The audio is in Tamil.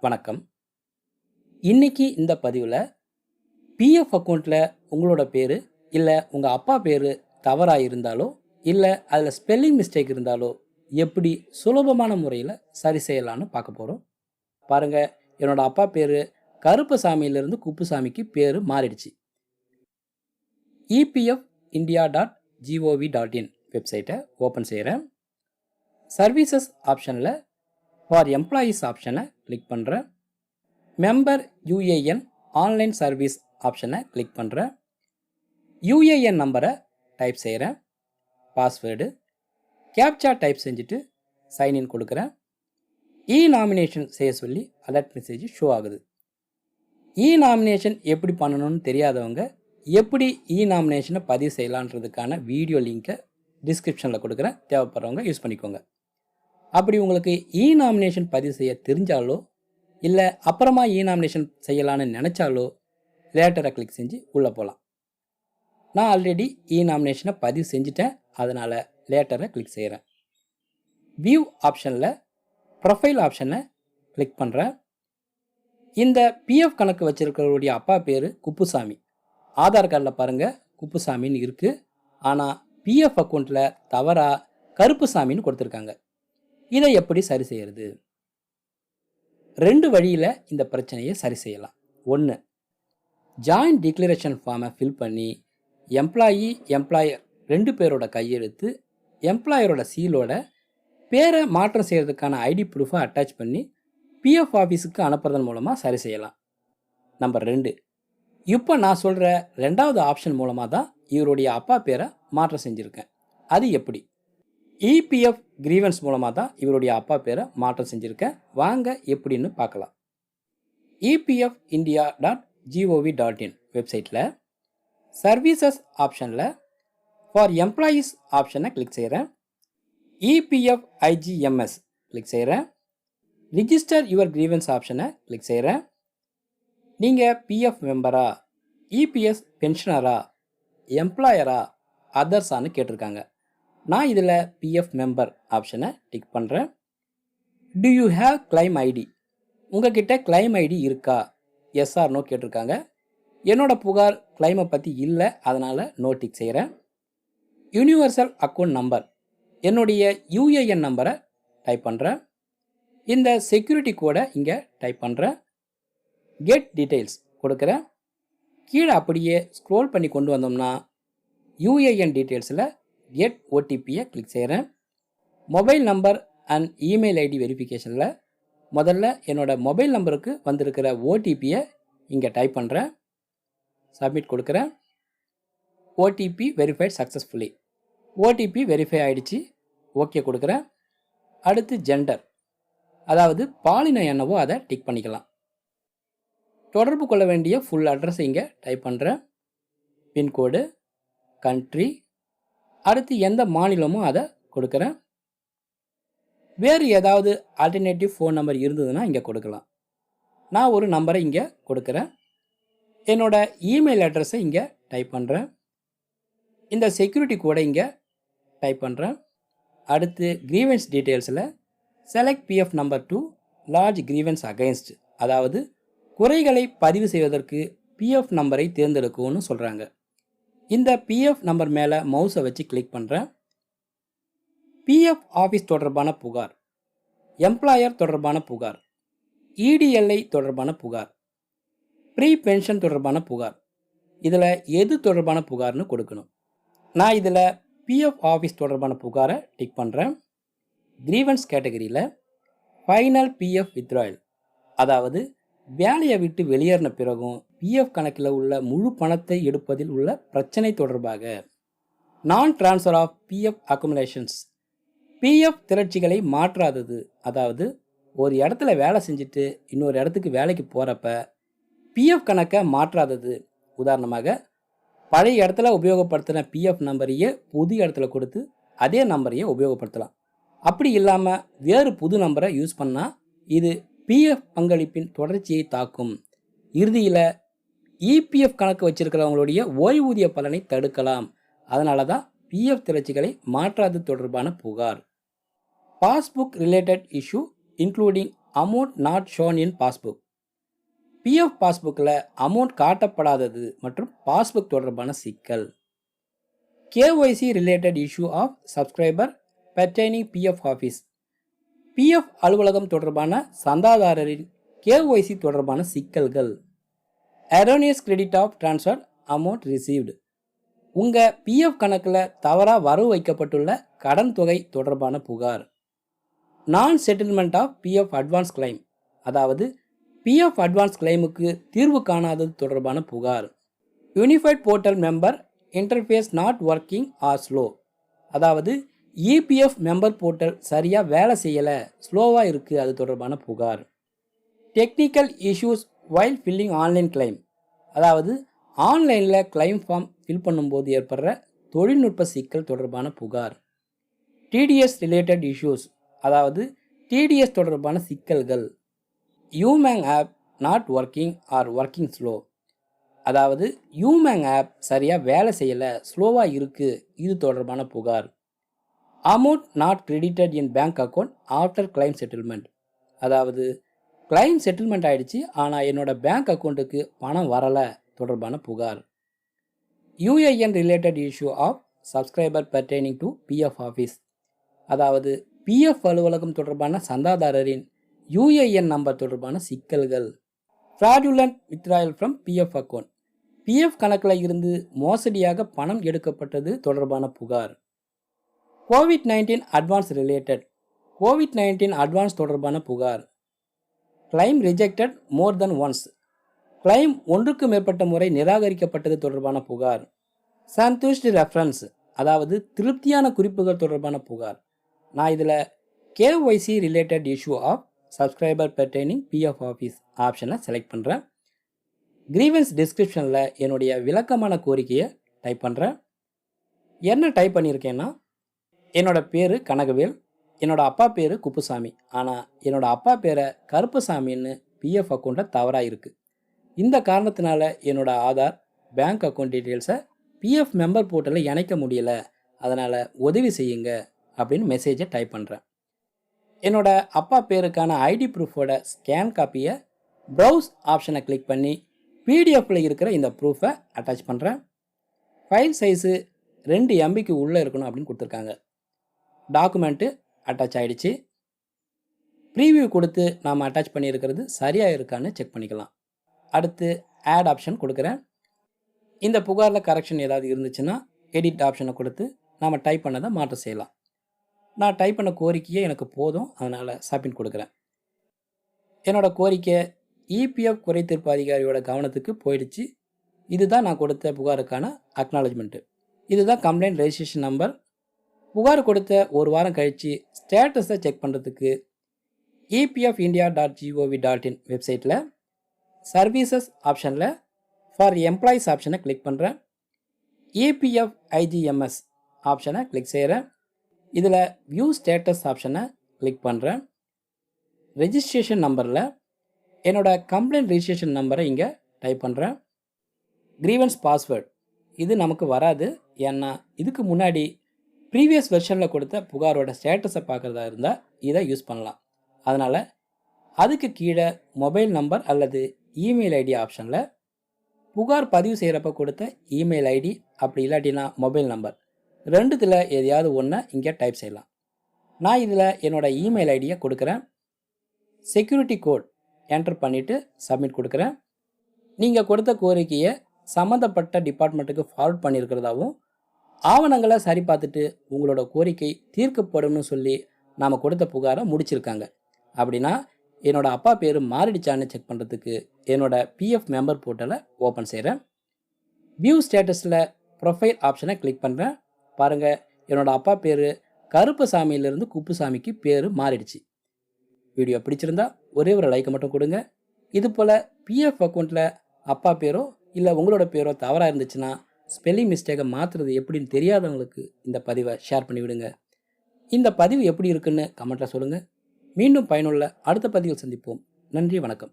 வணக்கம். இன்னைக்கு இந்த பதிவில் பிஎஃப் அக்கௌண்ட்டில் உங்களோட பேர் இல்லை உங்கள் அப்பா பேர் தவறாக இருந்தாலோ இல்லை அதில் ஸ்பெல்லிங் மிஸ்டேக் இருந்தாலோ எப்படி சுலபமான முறையில் சரி செய்யலான்னு பார்க்க போகிறோம். பாருங்கள், என்னோட அப்பா பேர் கருப்பசாமியிலேருந்து குப்புசாமிக்கு பேர் மாறிடுச்சு. EPFindia.gov.in வெப்சைட்டை ஓப்பன் செய்கிறேன். சர்வீசஸ் ஆப்ஷனில் ஃபார் எம்ப்ளாயீஸ் ஆப்ஷனை கிளிக் பண்ணுறேன். மெம்பர் யூஏஎன் ஆன்லைன் சர்வீஸ் ஆப்ஷனை கிளிக் பண்ணுறேன். யூஏஎன் நம்பரை டைப் செய்கிறேன். பாஸ்வேர்டு கேப்சா டைப் செஞ்சுட்டு சைன்இன் கொடுக்குறேன். நாமினேஷன் செய்ய சொல்லி அலர்ட் மெசேஜ் ஷோ ஆகுது. நாமினேஷன் எப்படி பண்ணணும்னு தெரியாதவங்க எப்படி நாமினேஷனை பதிவு செய்யலான்றதுக்கான வீடியோ லிங்க்கை டிஸ்கிரிப்ஷனில் கொடுக்குறேன். தேவைப்படுறவங்க யூஸ் பண்ணிக்கோங்க. அப்படி உங்களுக்கு நாமினேஷன் பதிவு செய்ய தெரிஞ்சாலோ இல்லை அப்புறமா நாமினேஷன் செய்யலான்னு நினச்சாலோ லேட்டரை கிளிக் செஞ்சு உள்ளே போகலாம். நான் ஆல்ரெடி நாமினேஷனை பதிவு செஞ்சுட்டேன், அதனால் லேட்டரை கிளிக் செய்கிறேன். வியூ ஆப்ஷனில் ப்ரொஃபைல் ஆப்ஷனை கிளிக் பண்ணுறேன். இந்த பிஎஃப் கணக்கு வச்சுருக்கிறவருடைய அப்பா பேர் குப்புசாமி. ஆதார் கார்டில் பாருங்கள் குப்புசாமின்னு இருக்குது. ஆனால் பிஎஃப் அக்கௌண்ட்டில் தவறாக கருப்புசாமின்னு கொடுத்துருக்காங்க. இதை எப்படி சரி செய்கிறது? 2 வழியில் இந்த பிரச்சனையை சரி செய்யலாம். 1, ஜாயிண்ட் டிக்ளரேஷன் ஃபார்மை ஃபில் பண்ணி எம்ப்ளாயர் 2 பேரோட கையெழுத்து எம்ப்ளாயரோட சீலோட பேரை மாற்றம் செய்கிறதுக்கான ஐடி ப்ரூஃபை அட்டாச் பண்ணி பிஎஃப் ஆஃபீஸுக்கு அனுப்புறதன் மூலமாக சரி செய்யலாம். நம்பர் 2, இப்போ நான் சொல்கிற 2வது ஆப்ஷன் மூலமாக தான் இவருடைய அப்பா பேரை மாற்றம் செஞ்சுருக்கேன். அது எப்படி? EPF கிரீவன்ஸ் மூலமாக தான் இவருடைய அப்பா பேரை மாற்றம் செஞ்சுருக்கேன். வாங்க எப்படின்னு பார்க்கலாம். EPFindia.gov.in வெப்சைட்டில் சர்வீசஸ் ஆப்ஷனில் ஃபார் எம்ப்ளாயீஸ் ஆப்ஷனை கிளிக் செய்கிறேன். EPFiGMS கிளிக் செய்கிறேன். ரிஜிஸ்டர் யுவர் கிரீவன்ஸ் ஆப்ஷனை கிளிக் செய்கிறேன். நீங்கள் பிஎஃப் மெம்பரா, இபிஎஸ் பென்ஷனரா, எம்ப்ளாயரா, அதர்ஸான்னு கேட்டிருக்காங்க. நான் இதில் பிஎஃப் மெம்பர் ஆப்ஷனை டிக் பண்ணுறேன். Do you have claim ID? உங்ககிட்ட கிளைம் ஐடி இருக்கா? எஸ்ஆர் நோ கேட்டிருக்காங்க. என்னோட புகார் கிளைமை பற்றி இல்லை, அதனால் நோ டிக் செய்கிறேன். யூனிவர்சல் அக்கௌண்ட் நம்பர், என்னுடைய யூஏஎன் நம்பரை டைப் பண்ணுறேன். இந்த செக்யூரிட்டி கோடை இங்கே டைப் பண்ணுறேன். கெட் டீட்டெயில்ஸ் கொடுக்குறேன். கீழே அப்படியே ஸ்க்ரோல் பண்ணி கொண்டு வந்தோம்னா யூஏஎன் டீட்டெயில்ஸில் கெட் ஓடிபியை கிளிக் செய்கிறேன். Mobile number and email ID வெரிஃபிகேஷனில் முதல்ல என்னோடய மொபைல் நம்பருக்கு வந்திருக்கிற ஓடிபியை இங்கே டைப் பண்ணுறேன். சப்மிட் கொடுக்குறேன். OTP verified successfully. OTP verify ஆகிடுச்சு. ஓகே கொடுக்குறேன். அடுத்து ஜெண்டர், அதாவது பாலினம் என்னவோ அதை டிக் பண்ணிக்கலாம். தொடர்பு கொள்ள வேண்டிய ஃபுல் அட்ரஸ் இங்கே டைப் பண்ணுறேன். பின்கோடு, கண்ட்ரி, அடுத்து எந்த மாநிலமோ அதை கொடுக்குறேன். வேறு ஏதாவது ஆல்டர்னேட்டிவ் ஃபோன் நம்பர் இருந்ததுன்னா இங்கே கொடுக்கலாம். நான் ஒரு நம்பரை இங்கே கொடுக்குறேன். என்னோட இமெயில் அட்ரஸை இங்கே டைப் பண்ணுறேன். இந்த செக்யூரிட்டி கோடை இங்கே டைப் பண்ணுறேன். அடுத்து கிரீவன்ஸ் டீட்டெயில்ஸில் select PF number 2 lodge grievance against, அதாவது குறைகளை பதிவு செய்வதற்கு பிஎஃப் நம்பரை தேர்ந்தெடுக்கும்னு சொல்கிறாங்க. இந்த பிஎஃப் நம்பர் மேலே மவுஸை வச்சு கிளிக் பண்ணுறேன். பிஎஃப் ஆஃபீஸ் தொடர்பான புகார், எம்ப்ளாயர் தொடர்பான புகார், இடிஎல்ஐ தொடர்பான புகார், ப்ரீ பென்ஷன் தொடர்பான புகார், இதில் எது தொடர்பான புகார்னு கொடுக்கணும். நான் இதில் பிஎஃப் ஆஃபீஸ் தொடர்பான புகாரை டிக் பண்ணுறேன். கிரீவன்ஸ் கேட்டகரியில் ஃபைனல் பிஎஃப் வித்ட்ராயல், அதாவது வேலையை விட்டு வெளியேறின பிறகும் பிஎஃப் கணக்கில் உள்ள முழு பணத்தை எடுப்பதில் உள்ள பிரச்சனை தொடர்பாக நான் transfer of PF accumulations, PF திரட்சிகளை மாற்றாதது, அதாவது ஒரு இடத்துல வேலை செஞ்சுட்டு இன்னொரு இடத்துக்கு வேலைக்கு போகிறப்ப பிஎஃப் கணக்கை மாற்றாதது. உதாரணமாக பழைய இடத்துல உபயோகப்படுத்தின பிஎஃப் நம்பரையே புது இடத்துல கொடுத்து அதே நம்பரையே உபயோகப்படுத்தலாம். அப்படி இல்லாமல் வேறு புது நம்பரை யூஸ் பண்ணால் இது பிஎஃப் பங்களிப்பின் தொடர்ச்சியை தாக்கும். இறுதியில் இபிஎஃப் கணக்கு வச்சிருக்கிறவங்களுடைய ஓய்வூதிய பலனை தடுக்கலாம். அதனால தான் பிஎஃப் திரட்சிகளை மாற்றாது தொடர்பான புகார். Passbook related issue including amount not shown in passbook. PF பாஸ்புக்கில் அமௌண்ட் காட்டப்படாதது மற்றும் பாஸ்புக் தொடர்பான சிக்கல். KYC related issue of subscriber pertaining PF office. பிஎஃப் அலுவலகம் தொடர்பான சந்தாதாரரின் கேஒய்சி தொடர்பான சிக்கல்கள். Erroneous credit of transfer amount received. உங்கள் பிஎஃப் கணக்கில் தவறாக வரவு வைக்கப்பட்டுள்ள கடன் தொகை தொடர்பான புகார். Non settlement of PF advance claim, அதாவது பிஎஃப் அட்வான்ஸ் கிளைமுக்கு தீர்வு காணாதது தொடர்பான புகார். Unified portal member interface not working R slow, அதாவது இபிஎஃப் மெம்பர் போர்ட்டல் சரியாக வேலை செய்யலை, ஸ்லோவாக இருக்குது, அது தொடர்பான புகார். Technical issues while filling online claim, அதாவது ஆன்லைனில் கிளைம் ஃபார்ம் ஃபில் பண்ணும்போது ஏற்படுற தொழில்நுட்ப சிக்கல் தொடர்பான புகார். டிடிஎஸ் ரிலேட்டட் இஷ்யூஸ், அதாவது டிடிஎஸ் தொடர்பான சிக்கல்கள். UMANG app not working or working slow, அதாவது யூமேங் ஆப் சரியாக வேலை செய்யலை, ஸ்லோவாக இருக்குது, இது தொடர்பான புகார். Amount not credited in bank account after claim settlement, அதாவது கிளைம் செட்டில்மெண்ட் ஆகிடுச்சு ஆனால் என்னோடய பேங்க் அக்கௌண்ட்டுக்கு பணம் வரலை தொடர்பான புகார். UAN related issue of subscriber pertaining to PF office, அதாவது பிஎஃப் அலுவலகம் தொடர்பான சந்தாதாரரின் யூஏஎன் நம்பர் தொடர்பான சிக்கல்கள். Fraudulent withdrawal from PF account, PF கணக்கில் இருந்து மோசடியாக பணம் எடுக்கப்பட்டது தொடர்பான புகார். கோவிட்-19 அட்வான்ஸ் ரிலேட்டட், கோவிட்-19 அட்வான்ஸ் தொடர்பான புகார். Claim rejected more than once, claim ஒன்றுக்கு மேற்பட்ட முறை நிராகரிக்கப்பட்டது தொடர்பான புகார். சந்துஷ்ட் ரெஃபரன்ஸ், அதாவது திருப்தியான குறிப்புகள் தொடர்பான புகார். நான் இதில் KYC related issue of subscriber pertaining PF office ஆப்ஷனை செலக்ட் பண்ணுறேன். கிரீவன்ஸ் டிஸ்கிரிப்ஷனில் என்னுடைய விளக்கமான கோரிக்கையை டைப் பண்ணுறேன். என்ன டைப் பண்ணியிருக்கேன்னா, என்னோடய பேர் கனகவேல், என்னோடய அப்பா பேர் குப்புசாமி, ஆனால் என்னோடய அப்பா பேரை கருப்பசாமின்னு பிஎஃப் அக்கௌண்ட்டில் தவறாக இருக்குது. இந்த காரணத்தினால என்னோடய ஆதார் பேங்க் அக்கௌண்ட் டீட்டெயில்ஸை பிஎஃப் மெம்பர் போர்ட்டலில் இணைக்க முடியலை, அதனால் உதவி செய்யுங்க அப்படின்னு மெசேஜை டைப் பண்ணுறேன். என்னோடய அப்பா பேருக்கான ஐடி ப்ரூஃபோட ஸ்கேன் காப்பியை ப்ரௌஸ் ஆப்ஷனை கிளிக் பண்ணி பிடிஎஃப்பில் இருக்கிற இந்த ப்ரூஃபை அட்டாச் பண்ணுறேன். ஃபைல் சைஸு 2 MBக்கு உள்ளே இருக்கணும் அப்படின்னு கொடுத்துருக்காங்க. டாக்குமெண்ட்டு அட்டாச் ஆகிடுச்சு. ப்ரீவியூ கொடுத்து நாம் அட்டாச் பண்ணியிருக்கிறது சரியாக இருக்கான்னு செக் பண்ணிக்கலாம். அடுத்து ஆட் ஆப்ஷன் கொடுக்குறேன். இந்த புகாரில் கரெக்ஷன் ஏதாவது இருந்துச்சுன்னா எடிட் ஆப்ஷனை கொடுத்து நாம் டைப் பண்ணதை மாற்றம் செய்யலாம். நான் டைப் பண்ண கோரிக்கையே எனக்கு போதும், அதனால் சப்மிட் கொடுக்குறேன். என்னோடய கோரிக்கை இபிஎஃப் குறை தீர்ப்பு அதிகாரியோட கவனத்துக்கு போயிடுச்சு. இதுதான் நான் கொடுத்த புகாருக்கான அக்னாலஜ்மெண்ட்டு. இதுதான் கம்ப்ளைண்ட் ரெஜிஸ்ட்ரேஷன் நம்பர். புகார் கொடுத்த ஒரு வாரம் கழித்து ஸ்டேட்டஸை செக் பண்ணுறதுக்கு EPFindia.gov.in வெப்சைட்டில் சர்வீசஸ் ஆப்ஷனில் ஃபார் எம்ப்ளாயிஸ் ஆப்ஷனை கிளிக் பண்ணுறேன். EPFiGMS ஆப்ஷனை கிளிக் செய்கிறேன். இதில் வியூ ஸ்டேட்டஸ் ஆப்ஷனை கிளிக் பண்ணுறேன். ரெஜிஸ்ட்ரேஷன் நம்பரில் என்னோடய கம்ப்ளைண்ட் ரெஜிஸ்ட்ரேஷன் நம்பரை இங்கே டைப் பண்ணுறேன். கிரீவன்ஸ் பாஸ்வேர்டு இது நமக்கு வராது, ஏன்னா இதுக்கு முன்னாடி ப்ரீவியஸ் வெர்ஷனில் கொடுத்த புகாரோட ஸ்டேட்டஸை பார்க்குறதா இருந்தால் இதை யூஸ் பண்ணலாம். அதனால் அதுக்கு கீழே மொபைல் நம்பர் அல்லது இமெயில் ஐடி ஆப்ஷனில் புகார் பதிவு செய்கிறப்ப கொடுத்த இமெயில் ஐடி, அப்படி இல்லாட்டினா மொபைல் நம்பர், ரெண்டுத்தில் எதையாவது ஒன்று இங்கே டைப் செய்யலாம். நான் இதில் என்னோடய இமெயில் ஐடியை கொடுக்குறேன். செக்யூரிட்டி கோட் என்டர் பண்ணிவிட்டு சப்மிட் கொடுக்குறேன். நீங்கள் கொடுத்த கோரிக்கையை சம்மந்தப்பட்ட டிபார்ட்மெண்ட்டுக்கு ஃபார்வர்ட் பண்ணியிருக்கிறதாவும் ஆவணங்களை சரி பார்த்துட்டு உங்களோட கோரிக்கை தீர்க்கப்படும்னு சொல்லி நாம் கொடுத்த புகாரை முடிச்சிருக்காங்க. அப்படின்னா என்னோடய அப்பா பேர் மாறிடுச்சான்னு செக் பண்ணுறதுக்கு என்னோடய பிஎஃப் மெம்பர் போர்ட்டலை ஓப்பன் செய்கிறேன். வியூ ஸ்டேட்டஸில் ப்ரொஃபைல் ஆப்ஷனை கிளிக் பண்ணுறேன். பாருங்கள், என்னோடய அப்பா பேர் கருப்பசாமியிலேருந்து குப்புசாமிக்கு பேர் மாறிடுச்சு. வீடியோ பிடிச்சிருந்தா ஒரே ஒரு லைக்கை மட்டும் கொடுங்க. இது போல் பிஎஃப் அக்கௌண்ட்டில் அப்பா பேரோ இல்லை உங்களோட பேரோ தவறாக இருந்துச்சுன்னா ஸ்பெல்லிங் மிஸ்டேக்கை மாற்றுறது எப்படின்னு தெரியாதவங்களுக்கு இந்த பதிவை ஷேர் பண்ணிவிடுங்க. இந்த பதிவு எப்படி இருக்குன்னு கமெண்ட்டில் சொல்லுங்கள். மீண்டும் பயனுள்ள அடுத்த பதிவில் சந்திப்போம். நன்றி, வணக்கம்.